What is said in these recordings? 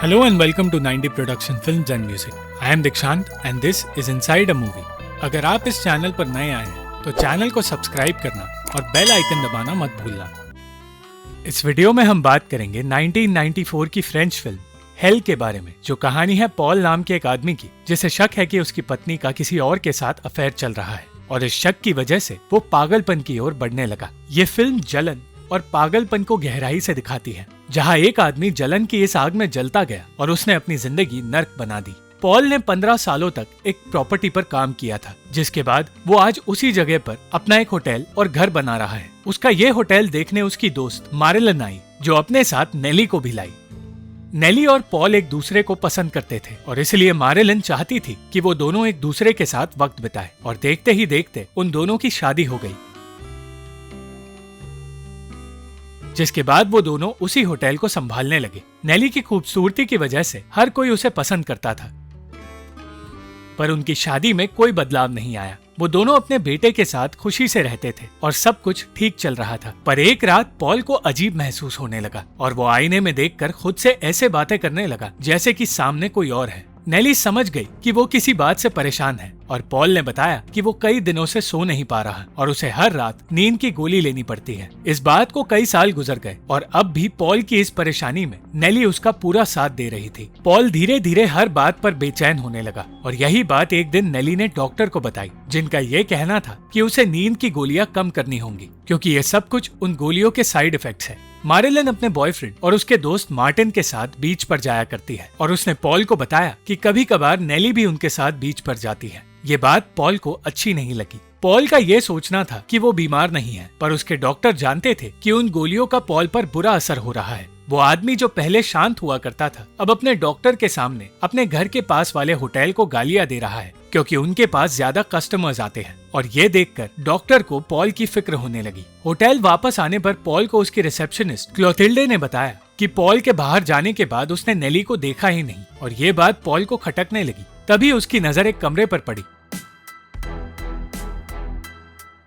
Hello and welcome to 90 Production Films and Music. I am Dikshant and this is Inside a Movie. अगर आप इस channel पर नए आए हैं तो चैनल को सब्सक्राइब करना और बेल आइकन दबाना मत भूलना। इस वीडियो में हम बात करेंगे 1994 की फ्रेंच फिल्म हेल के बारे में, जो कहानी है पॉल नाम के एक आदमी की जिसे शक है कि उसकी पत्नी का किसी और के साथ अफेयर चल रहा है और इस शक की वजह से वो पागलपन की ओर बढ़ने लगा। ये फिल्म जलन और पागलपन को गहराई से दिखाती है, जहाँ एक आदमी जलन की इस आग में जलता गया और उसने अपनी जिंदगी नर्क बना दी। पॉल ने 15 सालों तक एक प्रॉपर्टी पर काम किया था, जिसके बाद वो आज उसी जगह पर अपना एक होटल और घर बना रहा है। उसका ये होटल देखने उसकी दोस्त मारिलन आई, जो अपने साथ नेली को भी लाई। नेली और पॉल एक दूसरे को पसंद करते थे और इसलिए मारिलन चाहती थी कि वो दोनों एक दूसरे के साथ वक्त बिताए, और देखते ही देखते उन दोनों की शादी हो गई, जिसके बाद वो दोनों उसी होटल को संभालने लगे। नेली की खूबसूरती की वजह से हर कोई उसे पसंद करता था, पर उनकी शादी में कोई बदलाव नहीं आया। वो दोनों अपने बेटे के साथ खुशी से रहते थे और सब कुछ ठीक चल रहा था। पर एक रात पॉल को अजीब महसूस होने लगा और वो आईने में देखकर खुद से ऐसे बातें करने लगा जैसे कि सामने कोई और है। नेली समझ गई कि वो किसी बात से परेशान है और पॉल ने बताया कि वो कई दिनों से सो नहीं पा रहा और उसे हर रात नींद की गोली लेनी पड़ती है। इस बात को कई साल गुजर गए और अब भी पॉल की इस परेशानी में नेली उसका पूरा साथ दे रही थी। पॉल धीरे धीरे हर बात पर बेचैन होने लगा और यही बात एक दिन नेली ने डॉक्टर को बताई, जिनका ये कहना था कि उसे नींद की गोलियां कम करनी होंगी, क्योंकि ये सब कुछ उन गोलियों के साइड इफेक्ट्स है। मारिलन अपने बॉयफ्रेंड और उसके दोस्त मार्टिन के साथ बीच पर जाया करती है और उसने पॉल को बताया कि कभी कभार नेली भी उनके साथ बीच पर जाती है। ये बात पॉल को अच्छी नहीं लगी। पॉल का ये सोचना था कि वो बीमार नहीं है, पर उसके डॉक्टर जानते थे कि उन गोलियों का पॉल पर बुरा असर हो रहा है। वो आदमी जो पहले शांत हुआ करता था, अब अपने डॉक्टर के सामने अपने घर के पास वाले होटल को गालियां दे रहा है, क्योंकि उनके पास ज्यादा कस्टमर्स आते हैं। और ये देखकर डॉक्टर को पॉल की फिक्र होने लगी। होटल वापस आने पर पॉल को उसकी रिसेप्शनिस्ट क्लोथिल्डे ने बताया कि पॉल के बाहर जाने के बाद उसने नेली को देखा ही नहीं, और ये बात पॉल को खटकने लगी। तभी उसकी नजर एक कमरे पर पड़ी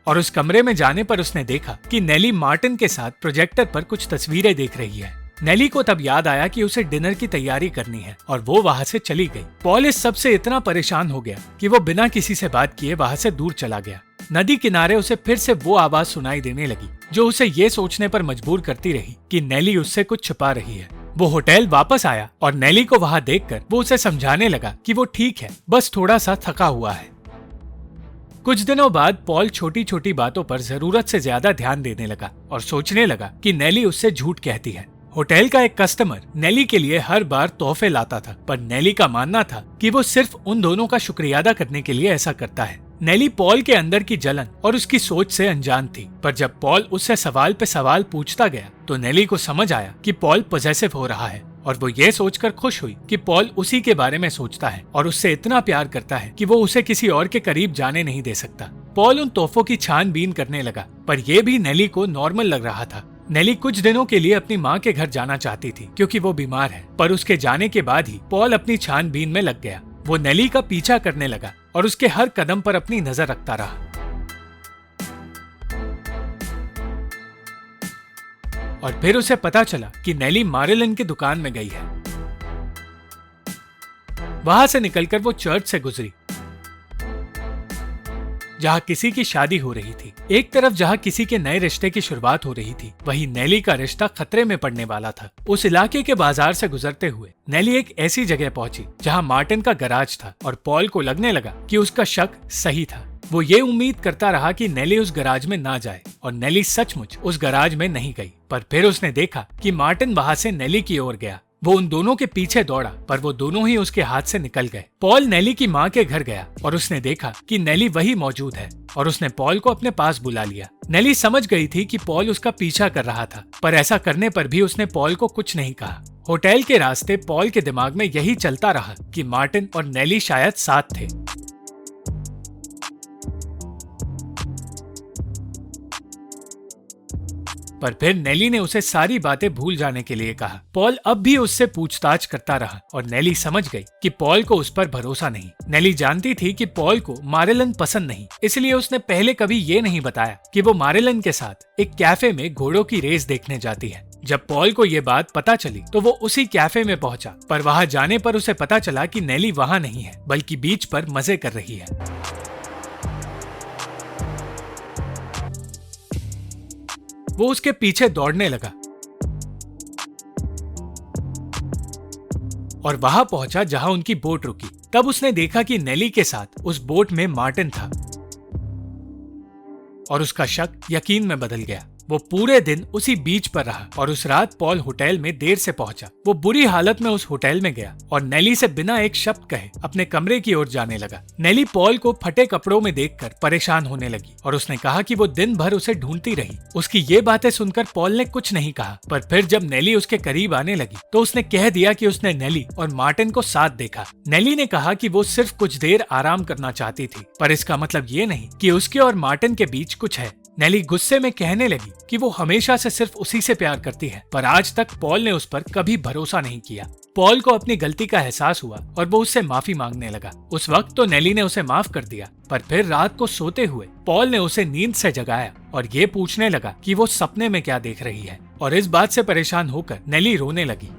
और उस कमरे में जाने पर उसने देखा कि नेली मार्टिन के साथ प्रोजेक्टर पर कुछ तस्वीरें देख रही है। नेली को तब याद आया कि उसे डिनर की तैयारी करनी है और वो वहाँ से चली गई। पॉल इस सब से इतना परेशान हो गया कि वो बिना किसी से बात किए वहाँ से दूर चला गया। नदी किनारे उसे फिर से वो आवाज सुनाई देने लगी जो उसे ये सोचने पर मजबूर करती रही कि नेली उससे कुछ छुपा रही है। वो होटल वापस आया और नेली को वहाँ देखकर वो उसे समझाने लगा कि वो ठीक है, बस थोड़ा सा थका हुआ है। कुछ दिनों बाद पॉल छोटी छोटी बातों पर जरूरत से ज्यादा ध्यान देने लगा और सोचने लगा कि नेली उससे झूठ कहती है। होटल का एक कस्टमर नेली के लिए हर बार तोहफे लाता था, पर नेली का मानना था कि वो सिर्फ उन दोनों का शुक्रिया अदा करने के लिए ऐसा करता है। नेली पॉल के अंदर की जलन और उसकी सोच से अनजान थी, पर जब पॉल उससे सवाल पे सवाल पूछता गया तो नेली को समझ आया कि पॉल पॉसेसिव हो रहा है, और वो ये सोचकर खुश हुई कि पॉल उसी के बारे में सोचता है और उससे इतना प्यार करता है कि वो उसे किसी और के करीब जाने नहीं दे सकता। पॉल उन तोहफों की छानबीन करने लगा, पर यह भी नेली को नॉर्मल लग रहा था। नेली कुछ दिनों के लिए अपनी माँ के घर जाना चाहती थी क्योंकि वो बीमार है, पर उसके जाने के बाद ही पॉल अपनी छानबीन में लग गया। वो नेली का पीछा करने लगा और उसके हर कदम पर अपनी नजर रखता रहा। और फिर उसे पता चला कि नेली मारिलन की दुकान में गई है। वहां से निकलकर वो चर्च से गुजरी जहां किसी की शादी हो रही थी। एक तरफ जहां किसी के नए रिश्ते की शुरुआत हो रही थी, वहीं नेली का रिश्ता खतरे में पड़ने वाला था। उस इलाके के बाजार से गुजरते हुए नेली एक ऐसी जगह पहुंची जहां मार्टिन का गैराज था और पॉल को लगने लगा कि उसका शक सही था। वो ये उम्मीद करता रहा कि नेली उस गैराज में ना जाए, और नेली सचमुच उस गैराज में नहीं गई। पर फिर उसने देखा कि मार्टिन वहां से नेली की ओर गया। वो उन दोनों के पीछे दौड़ा, पर वो दोनों ही उसके हाथ से निकल गए। पॉल नेली की माँ के घर गया और उसने देखा कि नेली वही मौजूद है, और उसने पॉल को अपने पास बुला लिया। नेली समझ गई थी कि पॉल उसका पीछा कर रहा था, पर ऐसा करने पर भी उसने पॉल को कुछ नहीं कहा। होटल के रास्ते पॉल के दिमाग में यही चलता रहा कि मार्टिन और नेली शायद साथ थे। पर फिर नेली ने उसे सारी बातें भूल जाने के लिए कहा। पॉल अब भी उससे पूछताछ करता रहा और नेली समझ गई कि पॉल को उस पर भरोसा नहीं। नेली जानती थी कि पॉल को मारिलन पसंद नहीं, इसलिए उसने पहले कभी ये नहीं बताया कि वो मारिलन के साथ एक कैफे में घोड़ों की रेस देखने जाती है। जब पॉल को ये बात पता चली तो वो उसी कैफे में पहुंचा, पर वहां जाने पर उसे पता चला कि नेली वहां नहीं है बल्कि बीच पर मजे कर रही है। वो उसके पीछे दौड़ने लगा और वहां पहुंचा जहां उनकी बोट रुकी। तब उसने देखा कि नेली के साथ उस बोट में मार्टिन था और उसका शक यकीन में बदल गया। वो पूरे दिन उसी बीच पर रहा और उस रात पॉल होटल में देर से पहुंचा। वो बुरी हालत में उस होटल में गया और नेली से बिना एक शब्द कहे अपने कमरे की ओर जाने लगा। नेली पॉल को फटे कपड़ों में देखकर परेशान होने लगी और उसने कहा कि वो दिन भर उसे ढूंढती रही। उसकी ये बातें सुनकर पॉल ने कुछ नहीं कहा, पर फिर जब नेली उसके करीब आने लगी तो उसने कह दिया कि उसने नेली और मार्टिन को साथ देखा। नेली ने कहा कि वो सिर्फ कुछ देर आराम करना चाहती थी, पर इसका मतलब ये नहीं कि उसके और मार्टिन के बीच कुछ है। नेली गुस्से में कहने लगी कि वो हमेशा से सिर्फ उसी से प्यार करती है, पर आज तक पॉल ने उस पर कभी भरोसा नहीं किया। पॉल को अपनी गलती का एहसास हुआ और वो उससे माफी मांगने लगा। उस वक्त तो नेली ने उसे माफ कर दिया, पर फिर रात को सोते हुए पॉल ने उसे नींद से जगाया और ये पूछने लगा कि वो सपने में क्या देख रही है, और इस बात से परेशान होकर नेली रोने लगी।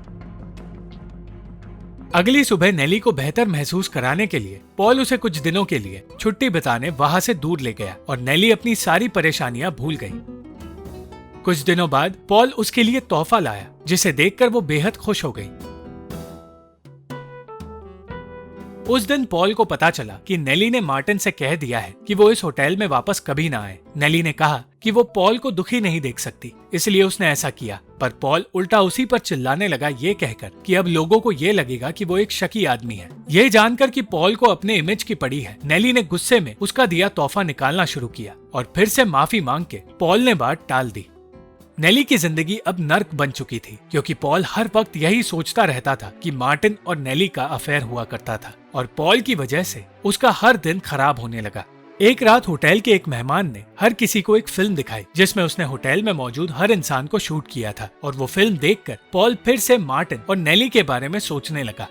अगली सुबह नेली को बेहतर महसूस कराने के लिए पॉल उसे कुछ दिनों के लिए छुट्टी बिताने वहां से दूर ले गया और नेली अपनी सारी परेशानियां भूल गई। कुछ दिनों बाद पॉल उसके लिए तोहफा लाया, जिसे देखकर वो बेहद खुश हो गई। उस दिन पॉल को पता चला कि नेली ने मार्टिन से कह दिया है कि वो इस होटल में वापस कभी ना आए। नेली ने कहा कि वो पॉल को दुखी नहीं देख सकती, इसलिए उसने ऐसा किया, पर पॉल उल्टा उसी पर चिल्लाने लगा ये कहकर कि अब लोगों को ये लगेगा कि वो एक शकी आदमी है। ये जानकर कि पॉल को अपने इमेज की पड़ी है, नेली ने गुस्से में उसका दिया तोहफा निकालना शुरू किया और फिर से माफी मांग के पॉल ने बात टाल दी। नेली की जिंदगी अब नर्क बन चुकी थी, क्योंकि पॉल हर वक्त यही सोचता रहता था कि मार्टिन और नेली का अफेयर हुआ करता था और पॉल की वजह से उसका हर दिन खराब होने लगा। एक रात होटल के एक मेहमान ने हर किसी को एक फिल्म दिखाई, जिसमें उसने होटल में मौजूद हर इंसान को शूट किया था, और वो फिल्म देखकर पॉल फिर से मार्टिन और नेली के बारे में सोचने लगा।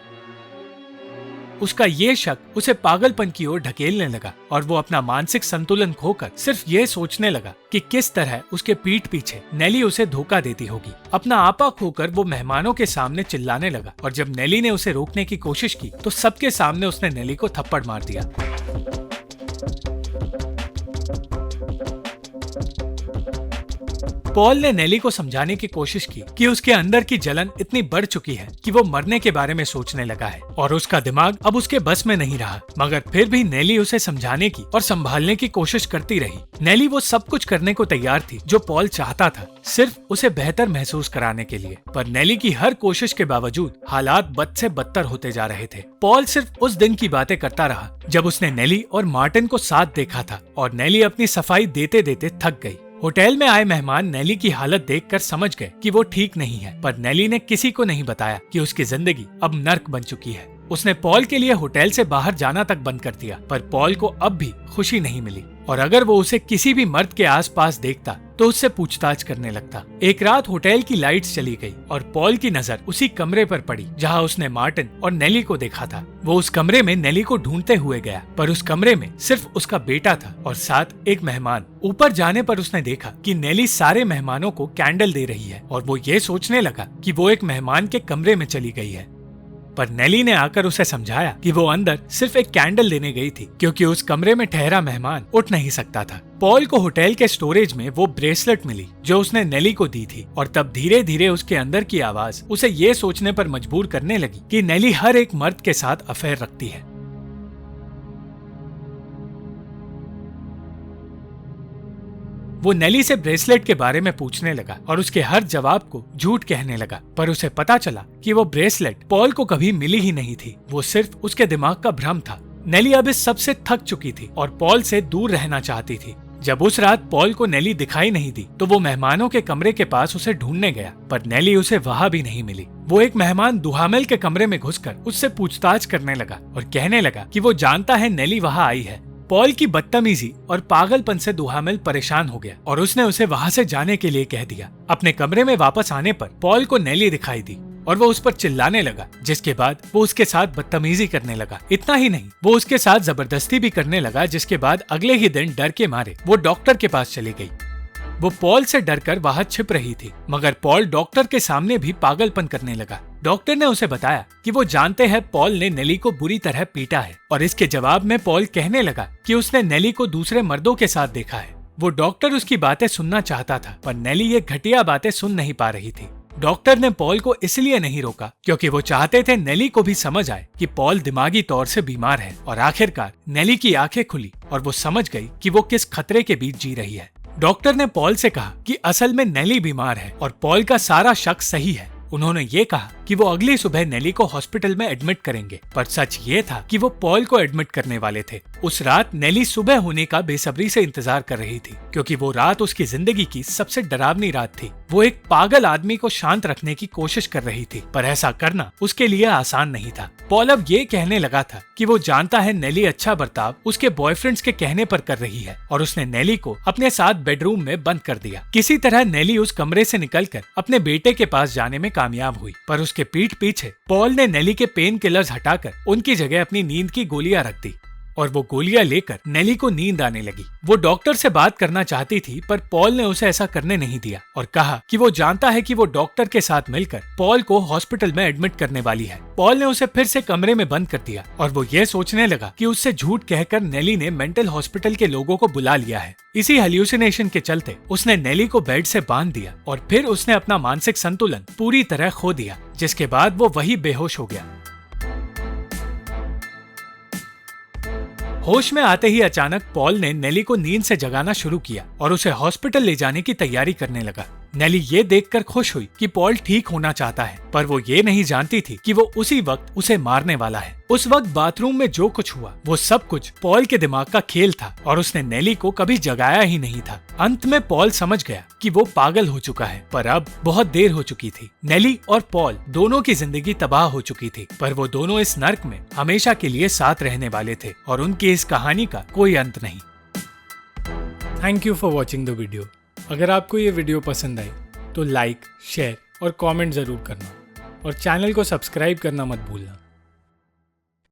उसका ये शक उसे पागलपन की ओर ढकेलने लगा और वो अपना मानसिक संतुलन खोकर सिर्फ ये सोचने लगा कि किस तरह उसके पीठ पीछे नेली उसे धोखा देती होगी। अपना आपा खोकर वो मेहमानों के सामने चिल्लाने लगा और जब नेली ने उसे रोकने की कोशिश की तो सबके सामने उसने नेली को थप्पड़ मार दिया। पॉल ने नेली को समझाने की कोशिश की कि उसके अंदर की जलन इतनी बढ़ चुकी है कि वो मरने के बारे में सोचने लगा है और उसका दिमाग अब उसके बस में नहीं रहा, मगर फिर भी नेली उसे समझाने की और संभालने की कोशिश करती रही। नेली वो सब कुछ करने को तैयार थी जो पॉल चाहता था, सिर्फ उसे बेहतर महसूस कराने के लिए, पर नेली की हर कोशिश के बावजूद हालात बद से बदतर होते जा रहे थे। पॉल सिर्फ उस दिन की बातें करता रहा जब उसने नेली और मार्टिन को साथ देखा था और नेली अपनी सफाई देते देते थक गई। होटल में आए मेहमान नेली की हालत देखकर समझ गए कि वो ठीक नहीं है, पर नेली ने किसी को नहीं बताया कि उसकी जिंदगी अब नर्क बन चुकी है। उसने पॉल के लिए होटल से बाहर जाना तक बंद कर दिया, पर पॉल को अब भी खुशी नहीं मिली और अगर वो उसे किसी भी मर्द के आसपास देखता तो उससे पूछताछ करने लगता। एक रात होटल की लाइट्स चली गई और पॉल की नजर उसी कमरे पर पड़ी जहां उसने मार्टिन और नेली को देखा था। वो उस कमरे में नेली को ढूंढते हुए गया, पर उस कमरे में सिर्फ उसका बेटा था और साथ एक मेहमान। ऊपर जाने पर उसने देखा कि नेली सारे मेहमानों को कैंडल दे रही है और वो ये सोचने लगा कि वो एक मेहमान के कमरे में चली गई है, पर नेली ने आकर उसे समझाया कि वो अंदर सिर्फ एक कैंडल देने गई थी, क्योंकि उस कमरे में ठहरा मेहमान उठ नहीं सकता था। पॉल को होटल के स्टोरेज में वो ब्रेसलेट मिली जो उसने नेली को दी थी और तब धीरे धीरे उसके अंदर की आवाज उसे ये सोचने पर मजबूर करने लगी कि नेली हर एक मर्द के साथ अफेयर रखती है। वो नेली से ब्रेसलेट के बारे में पूछने लगा और उसके हर जवाब को झूठ कहने लगा, पर उसे पता चला कि वो ब्रेसलेट पॉल को कभी मिली ही नहीं थी, वो सिर्फ उसके दिमाग का भ्रम था। नेली अब इस सब से थक चुकी थी और पॉल से दूर रहना चाहती थी। जब उस रात पॉल को नेली दिखाई नहीं दी तो वो मेहमानों के कमरे के पास उसे ढूंढने गया, पर नेली उसे वहां भी नहीं मिली। वो एक मेहमान दुहामेल के कमरे में घुसकर उससे पूछताछ करने लगा और कहने लगा कि वो जानता है नेली वहां आई है। पॉल की बदतमीजी और पागलपन से दुहामेल परेशान हो गया और उसने उसे वहां से जाने के लिए कह दिया। अपने कमरे में वापस आने पर पॉल को नेली दिखाई दी और वो उस पर चिल्लाने लगा, जिसके बाद वो उसके साथ बदतमीजी करने लगा। इतना ही नहीं, वो उसके साथ जबरदस्ती भी करने लगा, जिसके बाद अगले ही दिन डर के मारे वो डॉक्टर के पास चली गई। वो पॉल से डरकर वहाँ छिप रही थी, मगर पॉल डॉक्टर के सामने भी पागलपन करने लगा। डॉक्टर ने उसे बताया कि वो जानते हैं पॉल ने नेली को बुरी तरह पीटा है, और इसके जवाब में पॉल कहने लगा कि उसने नेली को दूसरे मर्दों के साथ देखा है। वो डॉक्टर उसकी बातें सुनना चाहता था, पर नेली ये घटिया बातें सुन नहीं पा रही थी। डॉक्टर ने पॉल को इसलिए नहीं रोका क्योंकि वो चाहते थे नेली को भी समझ आए कि पॉल दिमागी तौर से बीमार है। और आखिरकार नेली की आंखें खुली और वो समझ गई कि वो किस खतरे के बीच जी रही है। डॉक्टर ने पॉल से कहा कि असल में नेली बीमार है और पॉल का सारा शक सही है। उन्होंने ये कहा कि वो अगली सुबह नेली को हॉस्पिटल में एडमिट करेंगे, पर सच ये था कि वो पॉल को एडमिट करने वाले थे। उस रात नेली सुबह होने का बेसब्री से इंतजार कर रही थी, क्योंकि वो रात उसकी जिंदगी की सबसे डरावनी रात थी। वो एक पागल आदमी को शांत रखने की कोशिश कर रही थी, पर ऐसा करना उसके लिए आसान नहीं था। पॉल अब ये कहने लगा था कि वो जानता है नेली अच्छा बर्ताव उसके बॉयफ्रेंड्स के कहने पर कर रही है, और उसने नेली को अपने साथ बेडरूम में बंद कर दिया। किसी तरह नेली उस कमरे से निकलकर अपने बेटे के पास जाने में कामयाब हुई, पर उसके पीठ पीछे पॉल ने नेली के पेन किलर्स हटाकर उनकी जगह अपनी नींद की गोलियां रख दी, और वो गोलियां लेकर नेली को नींद आने लगी। वो डॉक्टर से बात करना चाहती थी, पर पॉल ने उसे ऐसा करने नहीं दिया और कहा कि वो जानता है कि वो डॉक्टर के साथ मिलकर पॉल को हॉस्पिटल में एडमिट करने वाली है। पॉल ने उसे फिर से कमरे में बंद कर दिया और वो ये सोचने लगा कि उससे झूठ कहकर नेली ने मेंटल हॉस्पिटल के लोगों को बुला लिया है। इसी हेल्यूसिनेशन के चलते उसने नेली को बेड से बांध दिया और फिर उसने अपना मानसिक संतुलन पूरी तरह खो दिया, जिसके बाद वो वही बेहोश हो गया। होश में आते ही अचानक पॉल ने नेली को नींद से जगाना शुरू किया और उसे हॉस्पिटल ले जाने की तैयारी करने लगा। नेली ये देखकर खुश हुई कि पॉल ठीक होना चाहता है, पर वो ये नहीं जानती थी कि वो उसी वक्त उसे मारने वाला है। उस वक्त बाथरूम में जो कुछ हुआ वो सब कुछ पॉल के दिमाग का खेल था और उसने नेली को कभी जगाया ही नहीं था। अंत में पॉल समझ गया कि वो पागल हो चुका है, पर अब बहुत देर हो चुकी थी। नेली और पॉल दोनों की जिंदगी तबाह हो चुकी थी, पर वो दोनों इस नर्क में हमेशा के लिए साथ रहने वाले थे और उनकी इस कहानी का कोई अंत नहीं। Thank you for watching the video. अगर आपको ये वीडियो पसंद आई तो लाइक, शेयर और कमेंट जरूर करना, और चैनल को सब्सक्राइब करना मत भूलना।